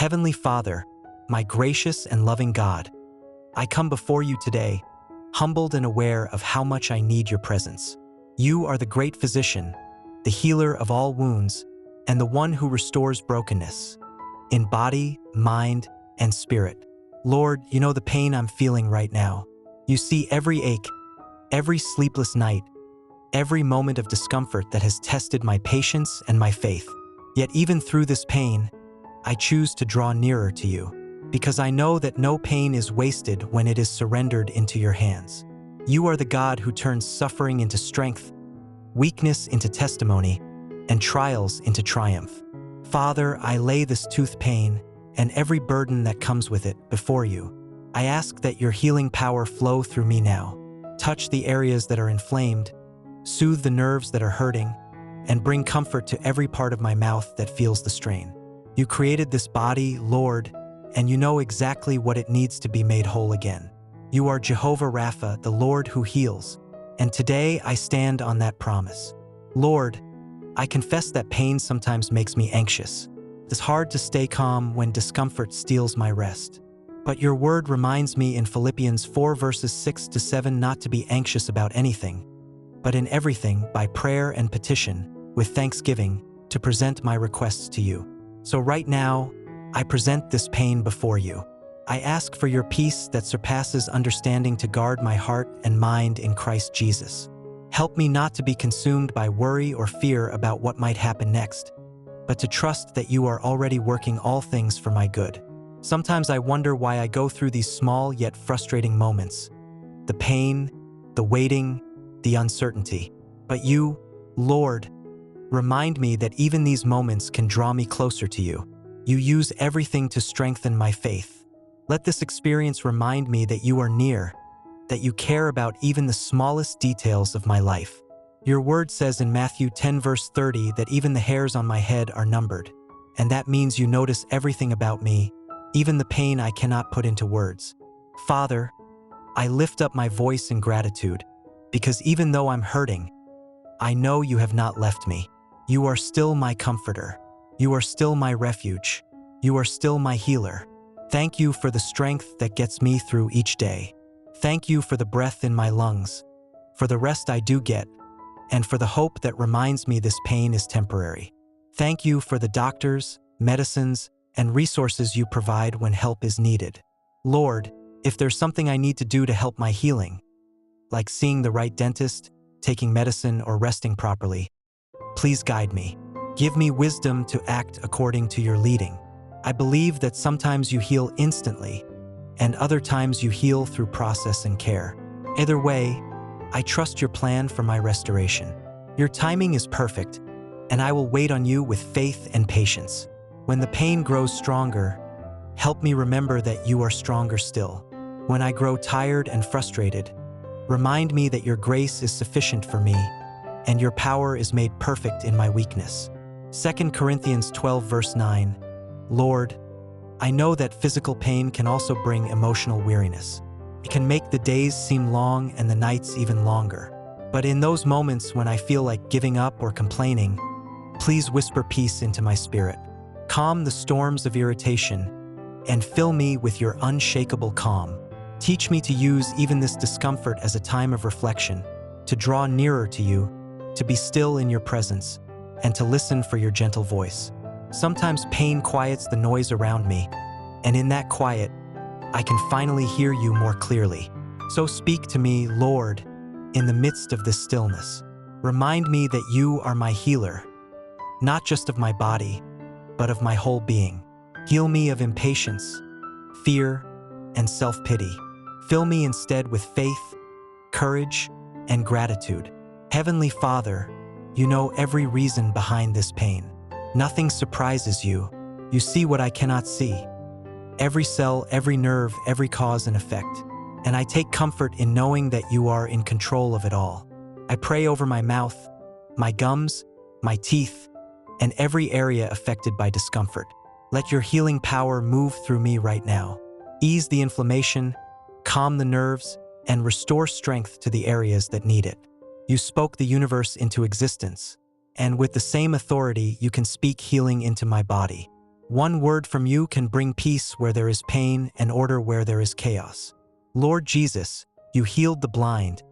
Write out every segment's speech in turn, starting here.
Heavenly Father, my gracious and loving God, I come before you today, humbled and aware of how much I need your presence. You are the great physician, the healer of all wounds, and the one who restores brokenness in body, mind, and spirit. Lord, you know the pain I'm feeling right now. You see every ache, every sleepless night, every moment of discomfort that has tested my patience and my faith. Yet even through this pain, I choose to draw nearer to you, because I know that no pain is wasted when it is surrendered into your hands. You are the God who turns suffering into strength, weakness into testimony, and trials into triumph. Father, I lay this tooth pain and every burden that comes with it before you. I ask that your healing power flow through me now. Touch the areas that are inflamed, soothe the nerves that are hurting, and bring comfort to every part of my mouth that feels the strain. You created this body, Lord, and you know exactly what it needs to be made whole again. You are Jehovah Rapha, the Lord who heals, and today I stand on that promise. Lord, I confess that pain sometimes makes me anxious. It's hard to stay calm when discomfort steals my rest. But your word reminds me in Philippians 4 verses 6-7 not to be anxious about anything, but in everything, by prayer and petition, with thanksgiving, to present my requests to you. So right now, I present this pain before you. I ask for your peace that surpasses understanding to guard my heart and mind in Christ Jesus. Help me not to be consumed by worry or fear about what might happen next, but to trust that you are already working all things for my good. Sometimes I wonder why I go through these small yet frustrating moments. The pain, the waiting, the uncertainty. But you, Lord, remind me that even these moments can draw me closer to you. You use everything to strengthen my faith. Let this experience remind me that you are near, that you care about even the smallest details of my life. Your word says in Matthew 10 verse 30 that even the hairs on my head are numbered, and that means you notice everything about me, even the pain I cannot put into words. Father, I lift up my voice in gratitude, because even though I'm hurting, I know you have not left me. You are still my comforter. You are still my refuge. You are still my healer. Thank you for the strength that gets me through each day. Thank you for the breath in my lungs, for the rest I do get, and for the hope that reminds me this pain is temporary. Thank you for the doctors, medicines, and resources you provide when help is needed. Lord, if there's something I need to do to help my healing, like seeing the right dentist, taking medicine, or resting properly, please guide me. Give me wisdom to act according to your leading. I believe that sometimes you heal instantly, and other times you heal through process and care. Either way, I trust your plan for my restoration. Your timing is perfect, and I will wait on you with faith and patience. When the pain grows stronger, help me remember that you are stronger still. When I grow tired and frustrated, remind me that your grace is sufficient for me, and your power is made perfect in my weakness. 2 Corinthians 12 verse 9, Lord, I know that physical pain can also bring emotional weariness. It can make the days seem long and the nights even longer. But in those moments when I feel like giving up or complaining, please whisper peace into my spirit. Calm the storms of irritation and fill me with your unshakable calm. Teach me to use even this discomfort as a time of reflection, to draw nearer to you, to be still in your presence, and to listen for your gentle voice. Sometimes pain quiets the noise around me, and in that quiet, I can finally hear you more clearly. So speak to me, Lord, in the midst of this stillness. Remind me that you are my healer, not just of my body, but of my whole being. Heal me of impatience, fear, and self-pity. Fill me instead with faith, courage, and gratitude. Heavenly Father, you know every reason behind this pain. Nothing surprises you. You see what I cannot see. Every cell, every nerve, every cause and effect. And I take comfort in knowing that you are in control of it all. I pray over my mouth, my gums, my teeth, and every area affected by discomfort. Let your healing power move through me right now. Ease the inflammation, calm the nerves, and restore strength to the areas that need it. You spoke the universe into existence, and with the same authority, you can speak healing into my body. One word from you can bring peace where there is pain and order where there is chaos. Lord Jesus, you healed the blind,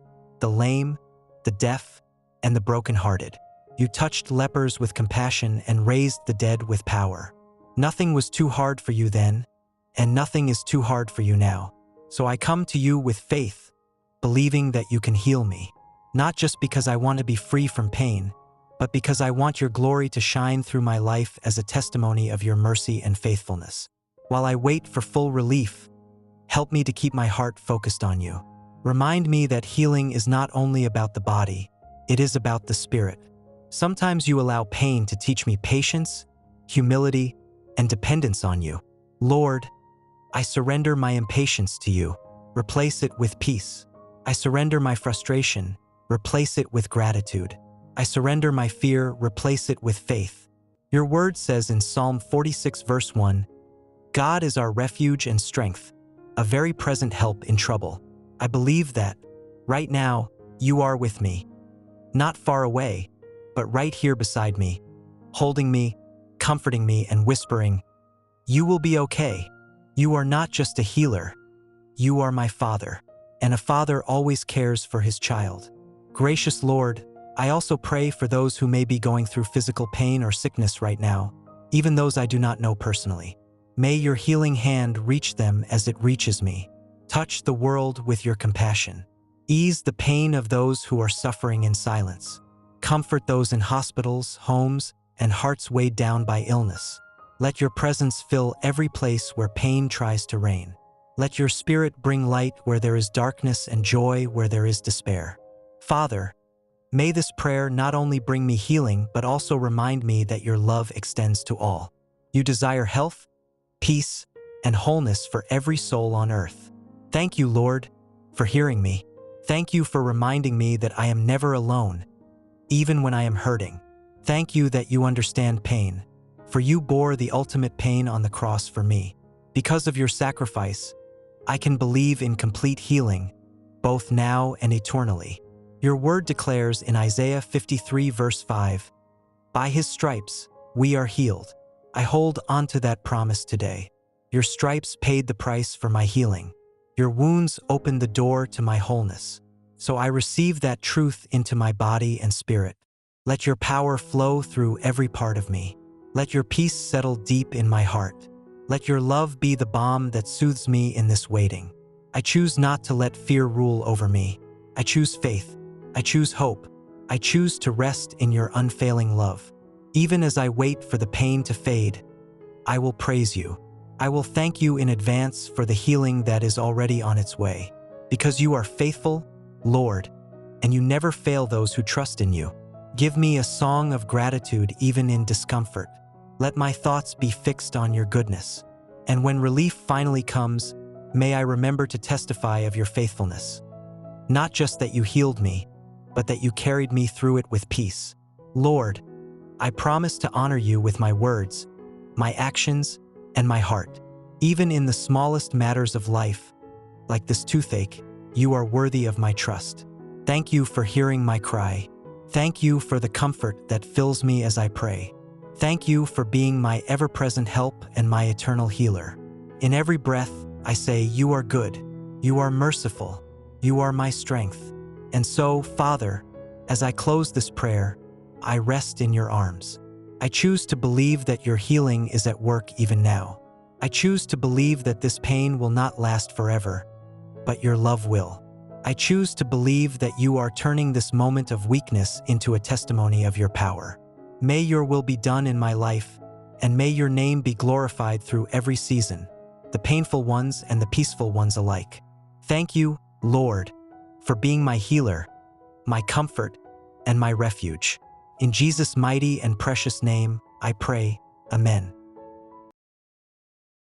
the lame, the deaf, and the brokenhearted. You touched lepers with compassion and raised the dead with power. Nothing was too hard for you then, and nothing is too hard for you now. So I come to you with faith, believing that you can heal me, not just because I want to be free from pain, but because I want your glory to shine through my life as a testimony of your mercy and faithfulness. While I wait for full relief, help me to keep my heart focused on you. Remind me that healing is not only about the body, it is about the spirit. Sometimes you allow pain to teach me patience, humility, and dependence on you. Lord, I surrender my impatience to you. Replace it with peace. I surrender my frustration. Replace it with gratitude. I surrender my fear, replace it with faith. Your word says in Psalm 46 verse 1, God is our refuge and strength, a very present help in trouble. I believe that, right now, you are with me. Not far away, but right here beside me, holding me, comforting me, and whispering, you will be okay. You are not just a healer. You are my Father, and a father always cares for his child. Gracious Lord, I also pray for those who may be going through physical pain or sickness right now, even those I do not know personally. May your healing hand reach them as it reaches me. Touch the world with your compassion. Ease the pain of those who are suffering in silence. Comfort those in hospitals, homes, and hearts weighed down by illness. Let your presence fill every place where pain tries to reign. Let your spirit bring light where there is darkness and joy where there is despair. Father, may this prayer not only bring me healing, but also remind me that your love extends to all. You desire health, peace, and wholeness for every soul on earth. Thank you, Lord, for hearing me. Thank you for reminding me that I am never alone, even when I am hurting. Thank you that you understand pain, for you bore the ultimate pain on the cross for me. Because of your sacrifice, I can believe in complete healing, both now and eternally. Your word declares in Isaiah 53 verse 5, by his stripes, we are healed. I hold on to that promise today. Your stripes paid the price for my healing. Your wounds opened the door to my wholeness. So I receive that truth into my body and spirit. Let your power flow through every part of me. Let your peace settle deep in my heart. Let your love be the balm that soothes me in this waiting. I choose not to let fear rule over me. I choose faith. I choose hope. I choose to rest in your unfailing love. Even as I wait for the pain to fade, I will praise you. I will thank you in advance for the healing that is already on its way. Because you are faithful, Lord, and you never fail those who trust in you. Give me a song of gratitude even in discomfort. Let my thoughts be fixed on your goodness. And when relief finally comes, may I remember to testify of your faithfulness. Not just that you healed me, but that you carried me through it with peace. Lord, I promise to honor you with my words, my actions, and my heart. Even in the smallest matters of life, like this toothache, you are worthy of my trust. Thank you for hearing my cry. Thank you for the comfort that fills me as I pray. Thank you for being my ever-present help and my eternal healer. In every breath, I say, you are good, you are merciful, you are my strength. And so, Father, as I close this prayer, I rest in your arms. I choose to believe that your healing is at work even now. I choose to believe that this pain will not last forever, but your love will. I choose to believe that you are turning this moment of weakness into a testimony of your power. May your will be done in my life, and may your name be glorified through every season, the painful ones and the peaceful ones alike. Thank you, Lord, for being my healer, my comfort, and my refuge. In Jesus' mighty and precious name, I pray, Amen.